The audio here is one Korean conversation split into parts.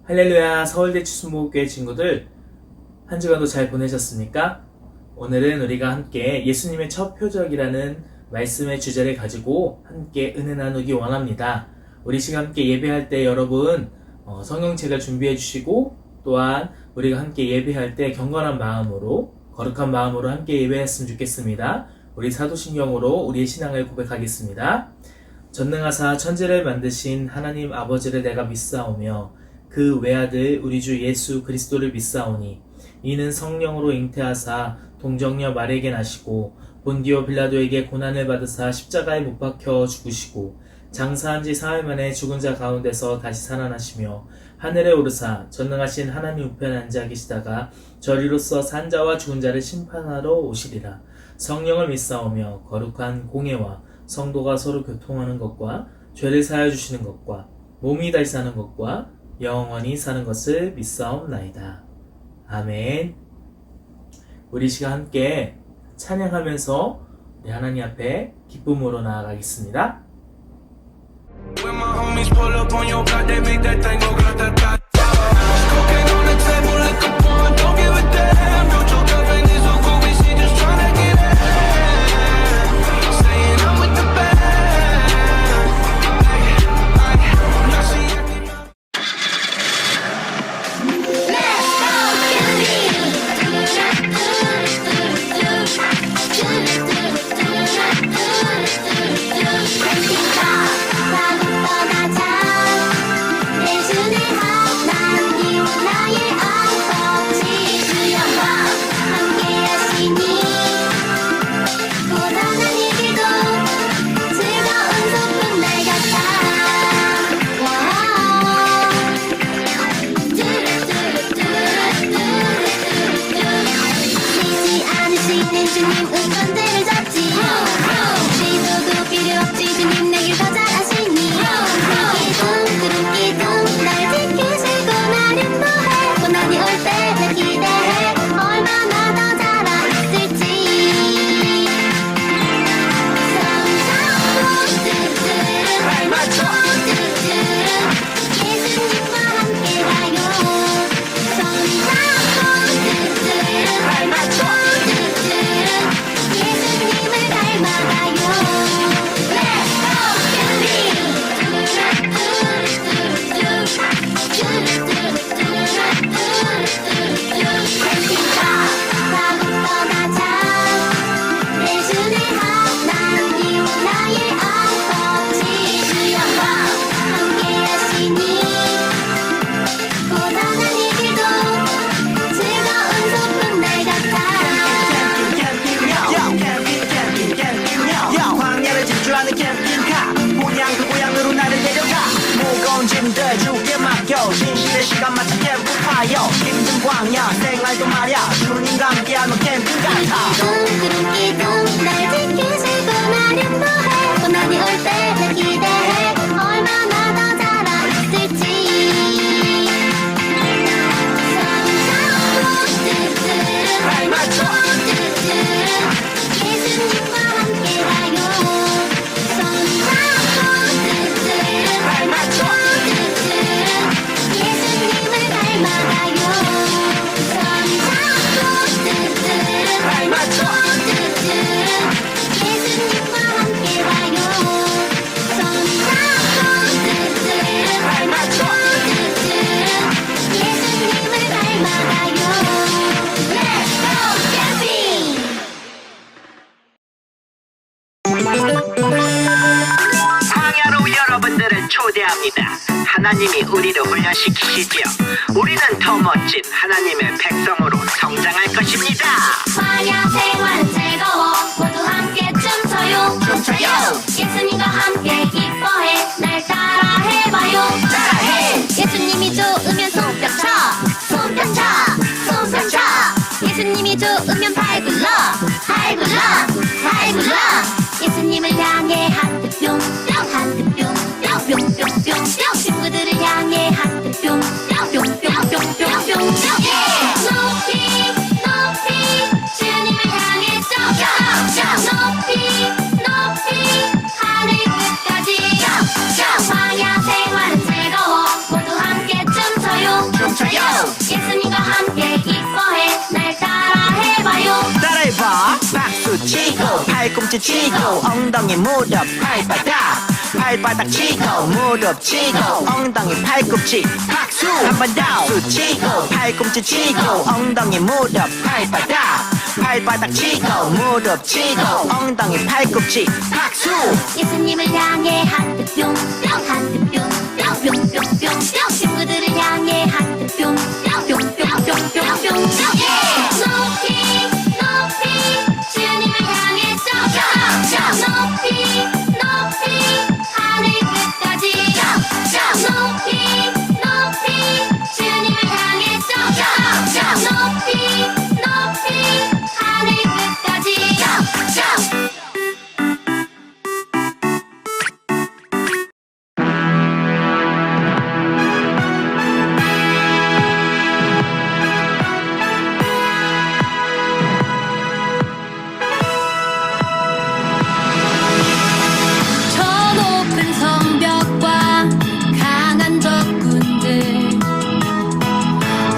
할렐루야, 서울대 추수목교회 친구들, 한 주간도 잘 보내셨습니까? 오늘은 우리가 함께 예수님의 첫 표적이라는 말씀의 주제를 가지고 함께 은혜 나누기 원합니다. 우리 시간 함께 예배할 때 여러분 성경책을 준비해 주시고, 또한 우리가 함께 예배할 때 경건한 마음으로, 거룩한 마음으로 함께 예배했으면 좋겠습니다. 우리 사도신경으로 우리의 신앙을 고백하겠습니다. 전능하사 천지를 만드신 하나님 아버지를 내가 믿사오며 그 외아들 우리 주 예수 그리스도를 믿사오니 이는 성령으로 잉태하사 동정녀 마리에게 나시고 본디오 빌라도에게 고난을 받으사 십자가에 못 박혀 죽으시고 장사한 지 사흘 만에 죽은 자 가운데서 다시 살아나시며 하늘에 오르사 전능하신 하나님 우편에 앉아 계시다가 저리로서 산 자와 죽은 자를 심판하러 오시리라. 성령을 믿사오며 거룩한 공예와 성도가 서로 교통하는 것과 죄를 사하여 주시는 것과 몸이 다시 사는 것과 영원히 사는 것을 믿사옵나이다. 아멘. 우리 시간 함께 찬양하면서 우리 하나님 앞에 기쁨으로 나아가겠습니다. When my homies pull up on your block, they make that thing go grata-ta-ta. Cocaine on the table, liquor pouring, don't give a damn. Don't your girlfriend is so cool, she just tryna get in. Saying I'm with the band. Now she acting up. 주님 의견들을 잡지 시도도 필요 없지 주님 내 길 더 잘하시니 기둥 날 지키시고 날 인도해 고난이 올 때 날 기대해 얼마나 더 잘하실지 발 맞춰. 예수님과 함께 가요 발 맞춰. 예수님을 닮아가요. 가고 떠나자. 내 주님 하나님 나의 아버지 주여와 함께하시니 고단한 이 길도 즐거운 소풍 날 같아. 광야를 질주하는 캠핑카 고향 그 고향으로 나를 데려가 무거운 짐들 주께 맡겨 신실의 시간 맞춰 캠프파이어 힘든 광야 생활도 말야 주님과 함께하는 캠핑 같아 기둥 날 지키시고 날 인도해 고난이 올 때 날 기대해 얼마나 더 잘하실지 발 맞춰. 예수님과 함께 가요. 발 맞춰. 예수님을 닮아가요. 발 맞춰. 예수님과 함께 가요. 발 맞춰. 예수님을 닮아가요. Let's go camping! 광야로 여러분들을 초대합니다 하나님이 우리를 훈련시키시지요 우리는 더 멋진 하나님의 백성으로 성장할 것입니다 광야 생활은 즐거워 모두 함께 춤춰요 예수님과 함께 기뻐해 날 따라 해봐요 예수님이 좋으면 손뼉 쳐 예수님이 좋으면 팔 굴러 예수님을 향해 하트 뿅뿅 친구들을 향해 하트 뿅뿅 높이 주님을 향해 높이 하늘 끝까지 광야 생활은 즐거워 모두 함께 춤춰요 팔꿈치 치고 엉덩이 무릎 발바닥 발바닥 치고 무릎 치고 엉덩이 팔꿈치 박수 한 번 더 치고 팔꿈치 치고 엉덩이 무릎 발바닥 발바닥 치고 무릎 치고 엉덩이 팔꿈치 박수 예수님을 향해 하트 뿅뿅 하트 뿅뿅뿅뿅뿅 친구들을 향해 하트 뿅뿅뿅뿅뿅뿅 높이 높이 주님을 향해 점점 높이 높이 하늘 끝까지 높이 높이 주님을 향해 점점 높이 높이 하늘 끝까지 저 높은 성벽과 강한 적군들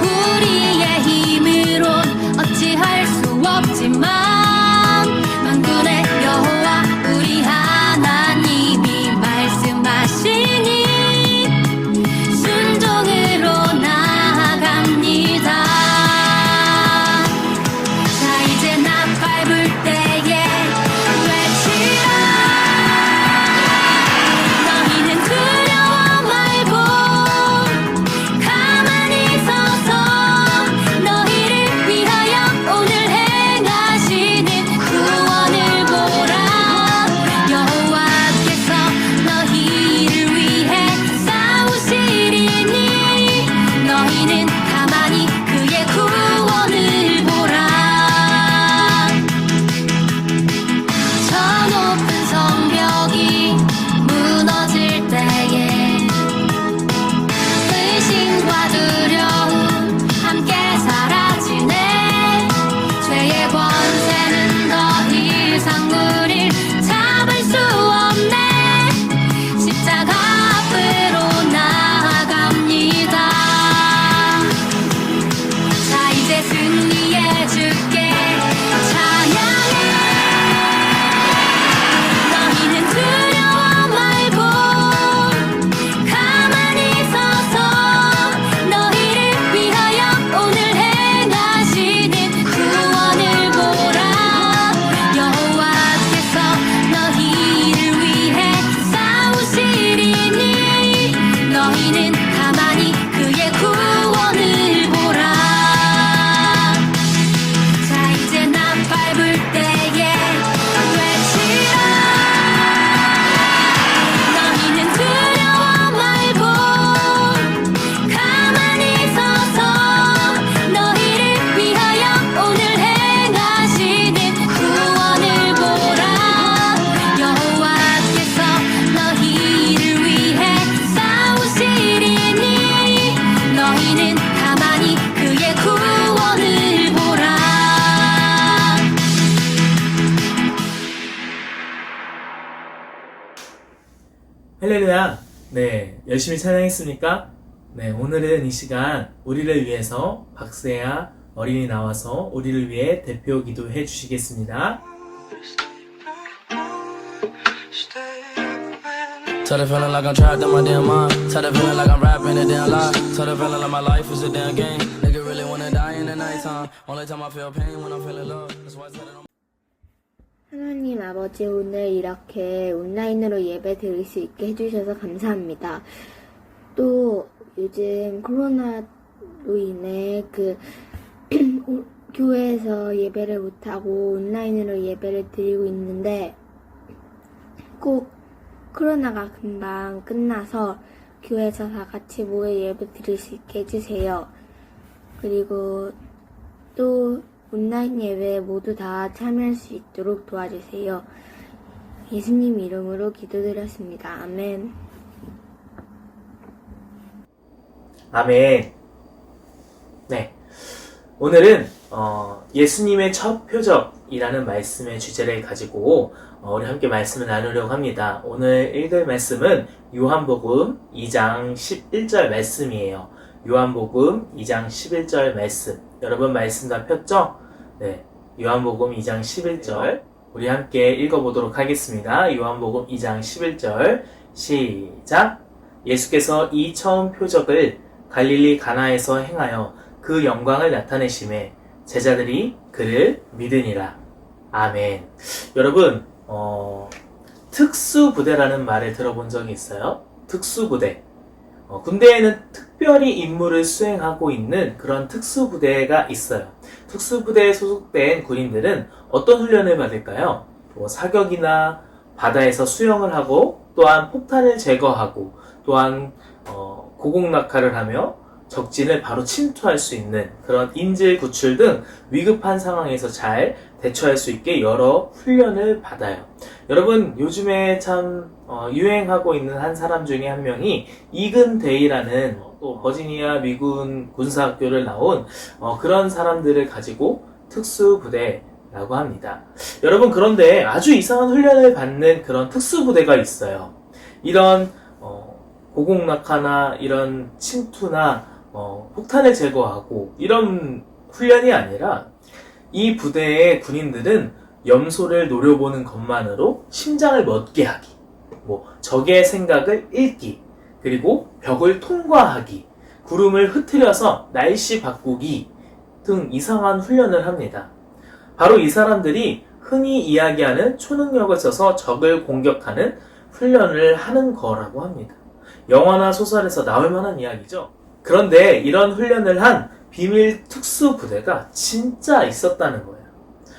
우리의 힘으론 어찌할 수 없지만 만군의 여호와 우리 하나님이 말씀하시니 순종으로 나아갑니다. 자 이제 나팔 불 때에 외치라 너희는 두려워 말고 가만히 서서 너희를 위하여 오늘 행하시는 구원을 보라. 여호와께서 너희를 위해 싸우시리니 너희는 가만히 그의 구원을 보라. 저 높은 성벽이 무너질 때에 의심과 두려움 함께 사라지네. 죄의 권세는 더 이상 우릴 잡을 수 없네. 십자가 앞으로 나아갑니다. 자 이제 승리의 주께 찬양해. 너희는 두려워 말고 가만히 서서 너희를 위하여 오늘 행하시는 구원을 보라. 여호와께서 너희를 위해 싸우시리니 너희는 가만히 그의 구원을 보라. 자 이제 나팔 불 때에 외치라 너희는 두려워 말고 가만히 서서 너희를 위하여 오늘 행하시는 구원을 보라. 여호와께서 너희를 위해 싸우시리니 너희는 가만히 그의 구원을 보라. 할렐루야. 네, 열심히 찬양했습니까? 네, 오늘은 이 시간 우리를 위해서 박세야 어린이 나와서 우리를 위해 대표 기도해 주시겠습니다. Tell the feeling like I'm trapped in my damn mind. Tell the feeling like I'm rapping a damn lie. Tell the feeling like my life is a damn game. Nigga really wanna die in the nighttime. Only time I feel pain when I'm feeling love. That's why I tell it on 하나님 아버지, 오늘 이렇게 온라인으로 예배 드릴 수 있게 해주셔서 감사합니다. 또 요즘 코로나로 인해 교회에서 예배를 못하고 온라인으로 예배를 드리고 있는데 꼭 코로나가 금방 끝나서 교회에서 다 같이 모여 예배 드릴 수 있게 해주세요. 그리고 또 온라인 예배에 모두 다 참여할 수 있도록 도와주세요. 예수님 이름으로 기도드렸습니다. 아멘. 아멘. 네. 오늘은 예수님의 첫 표적이라는 말씀의 주제를 가지고 우리 함께 말씀을 나누려고 합니다. 오늘 읽을 말씀은 요한복음 2장 11절 말씀이에요. 요한복음 2장 11절 말씀. 여러분 말씀 다 폈죠? 네. 요한복음 2장 11절 우리 함께 읽어보도록 하겠습니다. 요한복음 2장 11절 시작. 예수께서 이 처음 표적을 갈릴리 가나에서 행하여 그 영광을 나타내심에 제자들이 그를 믿으니라. 아멘. 여러분, 특수부대라는 말을 들어본 적이 있어요? 특수부대. 군대에는 특별히 임무를 수행하고 있는 그런 특수부대가 있어요. 특수부대에 소속된 군인들은 어떤 훈련을 받을까요? 사격이나 바다에서 수영을 하고, 또한 폭탄을 제거하고, 또한 고공낙하를 하며 적진을 바로 침투할 수 있는 그런 인질 구출 등 위급한 상황에서 잘 대처할 수 있게 여러 훈련을 받아요. 여러분, 요즘에 참 유행하고 있는 한 사람 중에 한 명이 이근데이라는 또 버지니아 미군 군사학교를 나온 그런 사람들을 가지고 특수부대라고 합니다. 여러분, 그런데 아주 이상한 훈련을 받는 그런 특수부대가 있어요. 이런 고공낙하나 이런 침투나 폭탄을 제거하고 이런 훈련이 아니라 이 부대의 군인들은 염소를 노려보는 것만으로 심장을 멎게 하기, 적의 생각을 읽기, 그리고 벽을 통과하기, 구름을 흩트려서 날씨 바꾸기 등 이상한 훈련을 합니다. 바로 이 사람들이 흔히 이야기하는 초능력을 써서 적을 공격하는 훈련을 하는 거라고 합니다. 영화나 소설에서 나올 만한 이야기죠. 그런데 이런 훈련을 한 비밀 특수부대가 진짜 있었다는 거예요.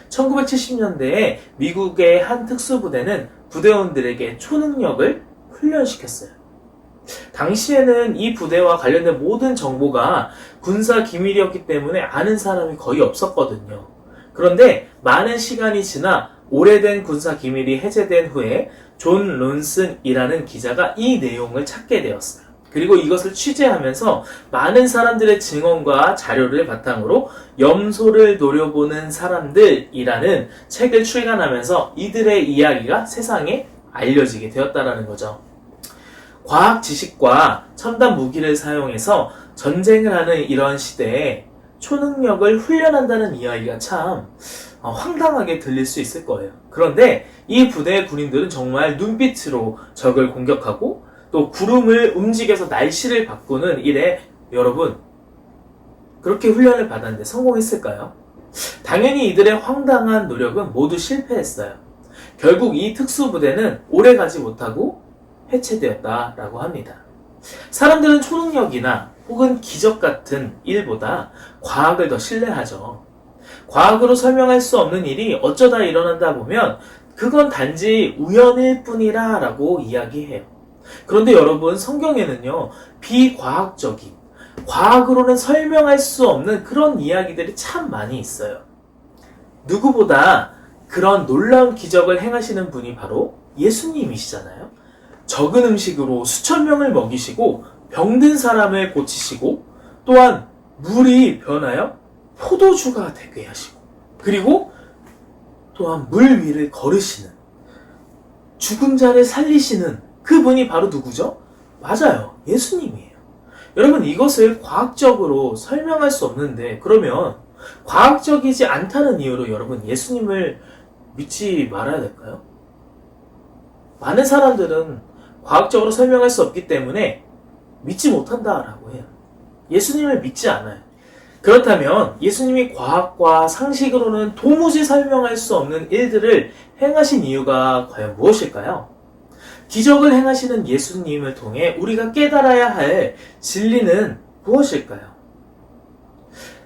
1970년대에 미국의 한 특수부대는 부대원들에게 초능력을 훈련시켰어요. 당시에는 이 부대와 관련된 모든 정보가 군사 기밀이었기 때문에 아는 사람이 거의 없었거든요. 그런데 많은 시간이 지나 오래된 군사 기밀이 해제된 후에 존 론슨이라는 기자가 이 내용을 찾게 되었어요. 그리고 이것을 취재하면서 많은 사람들의 증언과 자료를 바탕으로 염소를 노려보는 사람들이라는 책을 출간하면서 이들의 이야기가 세상에 알려지게 되었다는 거죠. 과학 지식과 첨단 무기를 사용해서 전쟁을 하는 이런 시대에 초능력을 훈련한다는 이야기가 참 황당하게 들릴 수 있을 거예요. 그런데 이 부대의 군인들은 정말 눈빛으로 적을 공격하고 또 구름을 움직여서 날씨를 바꾸는 일에 여러분 그렇게 훈련을 받았는데 성공했을까요? 당연히 이들의 황당한 노력은 모두 실패했어요. 결국 이 특수부대는 오래가지 못하고 해체되었다라고 합니다. 사람들은 초능력이나 혹은 기적 같은 일보다 과학을 더 신뢰하죠. 과학으로 설명할 수 없는 일이 어쩌다 일어난다 보면 그건 단지 우연일 뿐이라 라고 이야기해요. 그런데 여러분, 성경에는요, 비과학적인, 과학으로는 설명할 수 없는 그런 이야기들이 참 많이 있어요. 누구보다 그런 놀라운 기적을 행하시는 분이 바로 예수님이시잖아요. 적은 음식으로 수천 명을 먹이시고 병든 사람을 고치시고 또한 물이 변하여 포도주가 되게 하시고 그리고 또한 물 위를 걸으시는 죽은 자를 살리시는 그분이 바로 누구죠? 맞아요. 예수님이에요. 여러분, 이것을 과학적으로 설명할 수 없는데 그러면 과학적이지 않다는 이유로 여러분 예수님을 믿지 말아야 될까요? 많은 사람들은 과학적으로 설명할 수 없기 때문에 믿지 못한다라고 해요. 예수님을 믿지 않아요. 그렇다면 예수님이 과학과 상식으로는 도무지 설명할 수 없는 일들을 행하신 이유가 과연 무엇일까요? 기적을 행하시는 예수님을 통해 우리가 깨달아야 할 진리는 무엇일까요?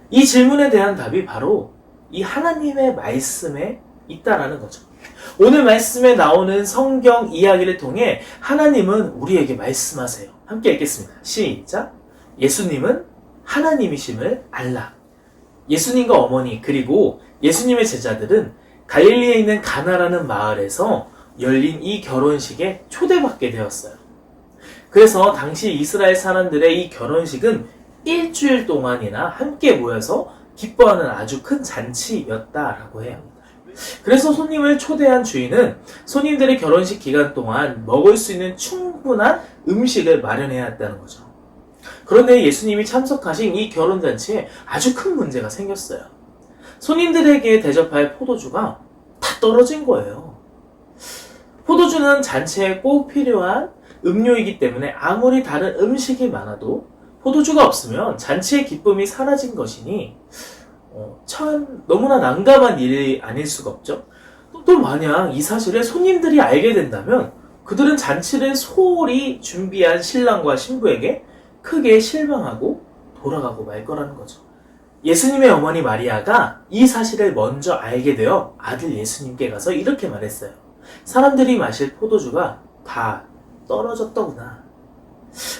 이 질문에 대한 답이 바로 이 하나님의 말씀에 있다라는 거죠. 오늘 말씀에 나오는 성경 이야기를 통해 하나님은 우리에게 말씀하세요. 함께 읽겠습니다. 시작. 예수님은 하나님이심을 알라. 예수님과 어머니 그리고 예수님의 제자들은 갈릴리에 있는 가나라는 마을에서 열린 이 결혼식에 초대받게 되었어요. 그래서 당시 이스라엘 사람들의 이 결혼식은 일주일 동안이나 함께 모여서 기뻐하는 아주 큰 잔치였다라고 해요. 그래서 손님을 초대한 주인은 손님들의 결혼식 기간 동안 먹을 수 있는 충분한 음식을 마련해야 했다는 거죠. 그런데 예수님이 참석하신 이 결혼잔치에 아주 큰 문제가 생겼어요. 손님들에게 대접할 포도주가 다 떨어진 거예요. 포도주는 잔치에 꼭 필요한 음료이기 때문에 아무리 다른 음식이 많아도 포도주가 없으면 잔치의 기쁨이 사라진 것이니 참 너무나 난감한 일이 아닐 수가 없죠. 또 만약 이 사실을 손님들이 알게 된다면 그들은 잔치를 소홀히 준비한 신랑과 신부에게 크게 실망하고 돌아가고 말 거라는 거죠. 예수님의 어머니 마리아가 이 사실을 먼저 알게 되어 아들 예수님께 가서 이렇게 말했어요. 사람들이 마실 포도주가 다 떨어졌더구나.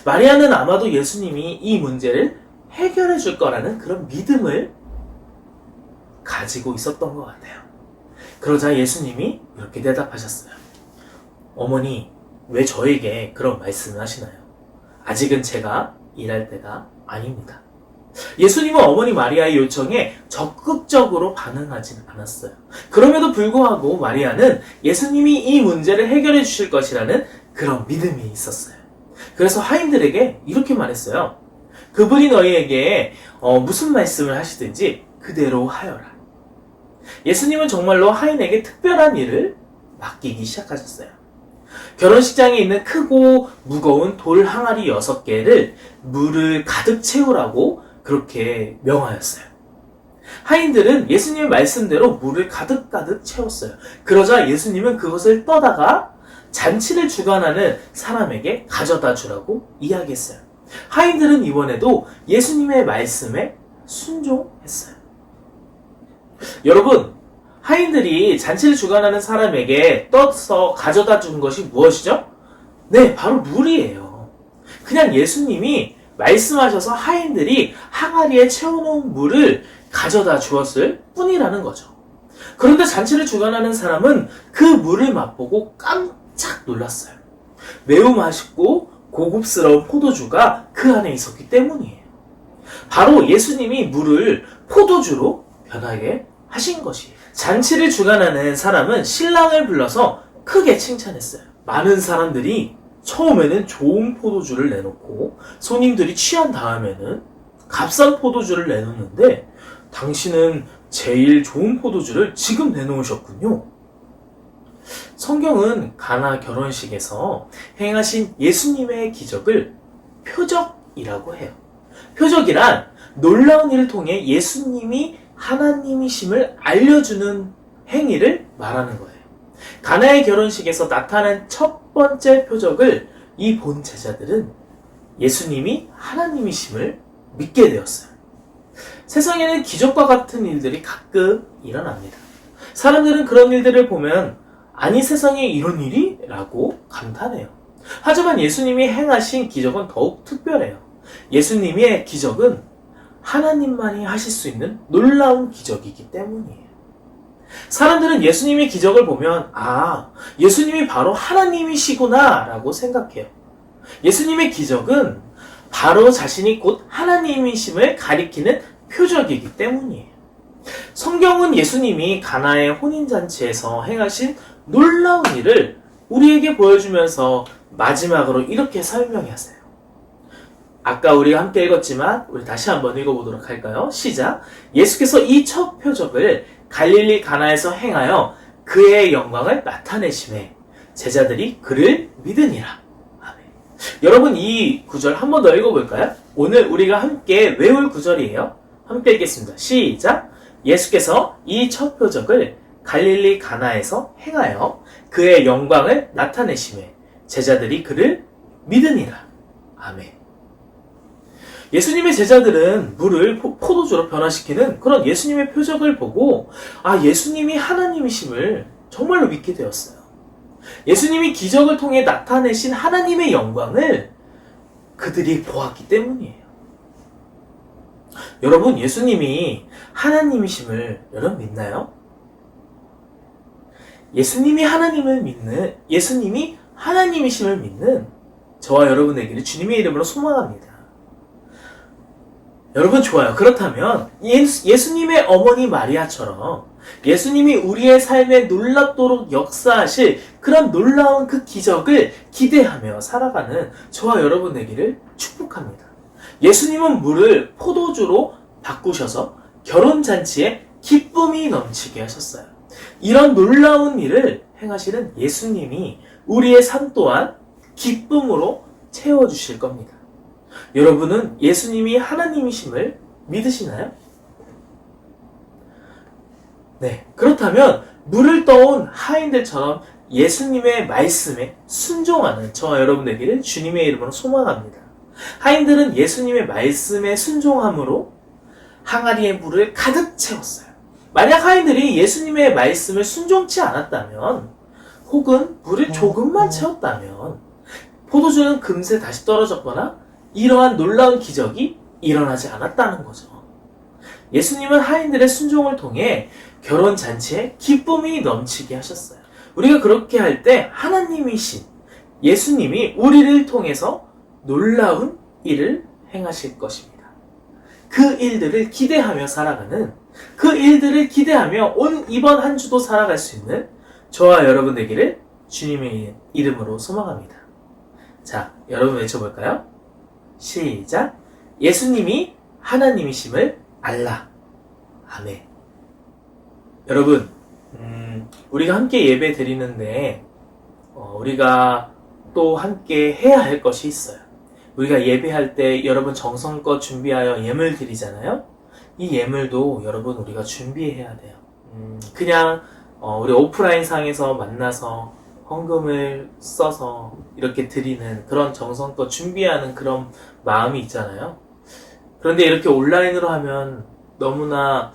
마리아는 아마도 예수님이 이 문제를 해결해 줄 거라는 그런 믿음을 가지고 있었던 것 같아요. 그러자 예수님이 이렇게 대답하셨어요. 어머니, 왜 저에게 그런 말씀을 하시나요? 아직은 제가 일할 때가 아닙니다. 예수님은 어머니 마리아의 요청에 적극적으로 반응하진 않았어요. 그럼에도 불구하고 마리아는 예수님이 이 문제를 해결해 주실 것이라는 그런 믿음이 있었어요. 그래서 하인들에게 이렇게 말했어요. 그분이 너희에게 무슨 말씀을 하시든지 그대로 하여라. 예수님은 정말로 하인에게 특별한 일을 맡기기 시작하셨어요. 결혼식장에 있는 크고 무거운 돌 항아리 6개를 물을 가득 채우라고 그렇게 명하였어요. 하인들은 예수님의 말씀대로 물을 가득가득 채웠어요. 그러자 예수님은 그것을 떠다가 잔치를 주관하는 사람에게 가져다 주라고 이야기했어요. 하인들은 이번에도 예수님의 말씀에 순종했어요. 여러분, 하인들이 잔치를 주관하는 사람에게 떠서 가져다 준 것이 무엇이죠? 네, 바로 물이에요. 그냥 예수님이 말씀하셔서 하인들이 항아리에 채워놓은 물을 가져다 주었을 뿐이라는 거죠. 그런데 잔치를 주관하는 사람은 그 물을 맛보고 깜짝 놀랐어요. 매우 맛있고 고급스러운 포도주가 그 안에 있었기 때문이에요. 바로 예수님이 물을 포도주로 변하게 하신 것이에요. 잔치를 주관하는 사람은 신랑을 불러서 크게 칭찬했어요. 많은 사람들이 처음에는 좋은 포도주를 내놓고 손님들이 취한 다음에는 값싼 포도주를 내놓는데 당신은 제일 좋은 포도주를 지금 내놓으셨군요. 성경은 가나 결혼식에서 행하신 예수님의 기적을 표적이라고 해요. 표적이란 놀라운 일을 통해 예수님이 하나님이심을 알려주는 행위를 말하는 거예요. 가나의 결혼식에서 나타난 첫 번째 표적을 이 본 제자들은 예수님이 하나님이심을 믿게 되었어요. 세상에는 기적과 같은 일들이 가끔 일어납니다. 사람들은 그런 일들을 보면 아니 세상에 이런 일이? 라고 감탄해요. 하지만 예수님이 행하신 기적은 더욱 특별해요. 예수님의 기적은 하나님만이 하실 수 있는 놀라운 기적이기 때문이에요. 사람들은 예수님의 기적을 보면 예수님이 바로 하나님이시구나 라고 생각해요. 예수님의 기적은 바로 자신이 곧 하나님이심을 가리키는 표적이기 때문이에요. 성경은 예수님이 가나의 혼인잔치에서 행하신 놀라운 일을 우리에게 보여주면서 마지막으로 이렇게 설명하세요. 아까 우리가 함께 읽었지만 우리 다시 한번 읽어보도록 할까요? 시작! 예수께서 이 첫 표적을 갈릴리 가나에서 행하여 그의 영광을 나타내심에 제자들이 그를 믿으니라. 아멘. 여러분 이 구절 한 번 더 읽어볼까요? 오늘 우리가 함께 외울 구절이에요. 함께 읽겠습니다. 시작! 예수께서 이 첫 표적을 갈릴리 가나에서 행하여 그의 영광을 나타내심에 제자들이 그를 믿으니라. 아멘. 예수님의 제자들은 물을 포도주로 변화시키는 그런 예수님의 표적을 보고 예수님이 하나님이심을 정말로 믿게 되었어요. 예수님이 기적을 통해 나타내신 하나님의 영광을 그들이 보았기 때문이에요. 여러분, 예수님이 하나님이심을 여러분 믿나요? 예수님이 하나님이심을 믿는 저와 여러분에게는 주님의 이름으로 소망합니다. 여러분 좋아요. 그렇다면 예수님의 어머니 마리아처럼 예수님이 우리의 삶에 놀랍도록 역사하실 그런 놀라운 그 기적을 기대하며 살아가는 저와 여러분 되기를 축복합니다. 예수님은 물을 포도주로 바꾸셔서 결혼잔치에 기쁨이 넘치게 하셨어요. 이런 놀라운 일을 행하시는 예수님이 우리의 삶 또한 기쁨으로 채워주실 겁니다. 여러분은 예수님이 하나님이심을 믿으시나요? 네, 그렇다면 물을 떠온 하인들처럼 예수님의 말씀에 순종하는 저와 여러분 되기를 주님의 이름으로 소망합니다. 하인들은 예수님의 말씀에 순종함으로 항아리에 물을 가득 채웠어요. 만약 하인들이 예수님의 말씀을 순종치 않았다면, 혹은 물을 조금만 채웠다면 포도주는 금세 다시 떨어졌거나 이러한 놀라운 기적이 일어나지 않았다는 거죠. 예수님은 하인들의 순종을 통해 결혼잔치에 기쁨이 넘치게 하셨어요. 우리가 그렇게 할 때 하나님이신 예수님이 우리를 통해서 놀라운 일을 행하실 것입니다. 그 일들을 기대하며 살아가는, 그 일들을 기대하며 이번 한 주도 살아갈 수 있는 저와 여러분 되기를 주님의 이름으로 소망합니다. 자, 여러분 외쳐볼까요? 시작! 예수님이 하나님이심을 알라. 아멘. 여러분, 우리가 함께 예배 드리는데 우리가 또 함께 해야 할 것이 있어요. 우리가 예배할 때 여러분 정성껏 준비하여 예물 드리잖아요. 이 예물도 여러분 우리가 준비해야 돼요. 그냥 우리 오프라인 상에서 만나서 헌금을 써서 이렇게 드리는 그런 정성껏 준비하는 그런 마음이 있잖아요. 그런데 이렇게 온라인으로 하면 너무나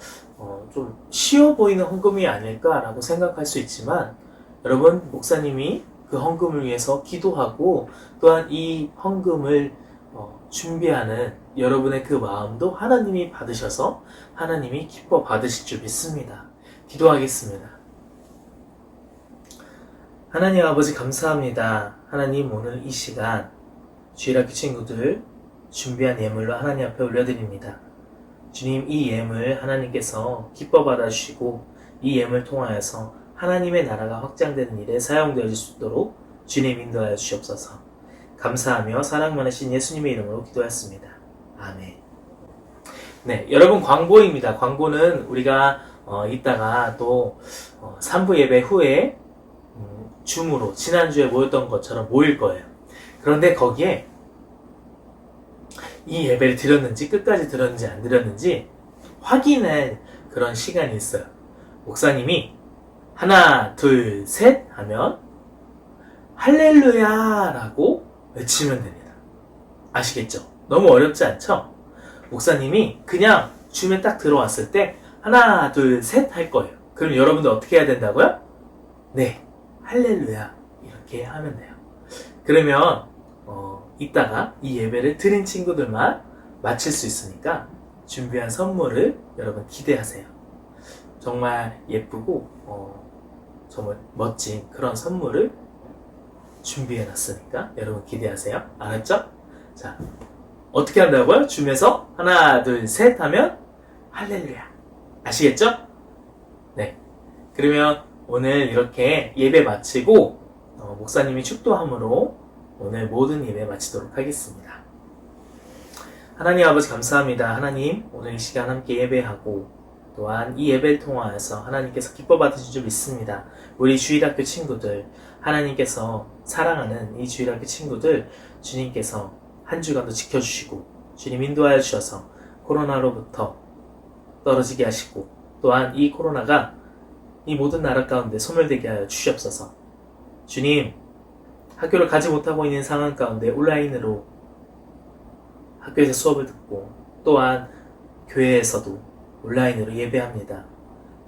좀 쉬워 보이는 헌금이 아닐까라고 생각할 수 있지만, 여러분, 목사님이 그 헌금을 위해서 기도하고 또한 이 헌금을 준비하는 여러분의 그 마음도 하나님이 받으셔서 하나님이 기뻐 받으실 줄 믿습니다. 기도하겠습니다. 하나님 아버지 감사합니다. 하나님, 오늘 이 시간 주일학교 친구들 준비한 예물로 하나님 앞에 올려드립니다. 주님, 이 예물 하나님께서 기뻐 받아주시고 이 예물 통하여서 하나님의 나라가 확장되는 일에 사용되어질 수 있도록 주님 인도하여 주시옵소서. 감사하며 사랑 많으신 예수님의 이름으로 기도했습니다. 아멘. 네, 여러분, 광고입니다. 광고는 우리가 이따가 또 3부 예배 후에 줌으로 지난주에 모였던 것처럼 모일 거예요. 그런데 거기에 이 예배를 드렸는지, 끝까지 들었는지 안 들었는지 확인할 그런 시간이 있어요. 목사님이 하나, 둘, 셋 하면 할렐루야 라고 외치면 됩니다. 아시겠죠? 너무 어렵지 않죠? 목사님이 그냥 줌에 딱 들어왔을 때 하나, 둘, 셋 할 거예요. 그럼 여러분들 어떻게 해야 된다고요? 네, 할렐루야 이렇게 하면 돼요. 그러면 이따가 이 예배를 드린 친구들만 마칠 수 있으니까 준비한 선물을 여러분 기대하세요. 정말 예쁘고 정말 멋진 그런 선물을 준비해놨으니까 여러분 기대하세요. 알았죠? 자, 어떻게 한다고요? 줌에서 하나, 둘, 셋 하면 할렐루야. 아시겠죠? 네. 그러면 오늘 이렇게 예배 마치고 목사님이 축도함으로 오늘 모든 예배 마치도록 하겠습니다. 하나님 아버지 감사합니다. 하나님, 오늘 이 시간 함께 예배하고 또한 이 예배를 통하여서 하나님께서 기뻐 받으실 줄 믿습니다. 우리 주일학교 친구들, 하나님께서 사랑하는 이 주일학교 친구들, 주님께서 한 주간도 지켜주시고 주님 인도하여 주셔서 코로나로부터 떨어지게 하시고, 또한 이 코로나가 이 모든 나라 가운데 소멸되게 하여 주시옵소서. 주님, 학교를 가지 못하고 있는 상황 가운데 온라인으로 학교에서 수업을 듣고 또한 교회에서도 온라인으로 예배합니다.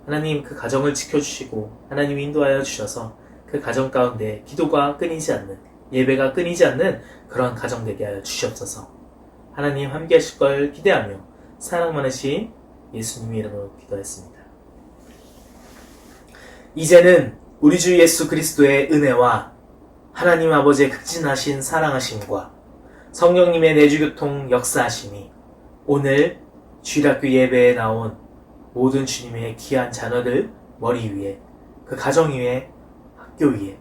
하나님, 그 가정을 지켜주시고 하나님 인도하여 주셔서 그 가정 가운데 기도가 끊이지 않는, 예배가 끊이지 않는 그런 가정 되게 하여 주시옵소서. 하나님 함께 하실 걸 기대하며 사랑 많으신 예수님의 이름으로 기도했습니다. 이제는 우리 주 예수 그리스도의 은혜와 하나님 아버지의 극진하신 사랑하심과 성령님의 내주교통 역사하심이 오늘 주일학교 예배에 나온 모든 주님의 귀한 자녀들 머리 위에, 그 가정 위에, 학교 위에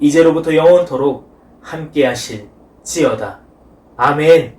이제로부터 영원토록 함께 하실지어다. 아멘.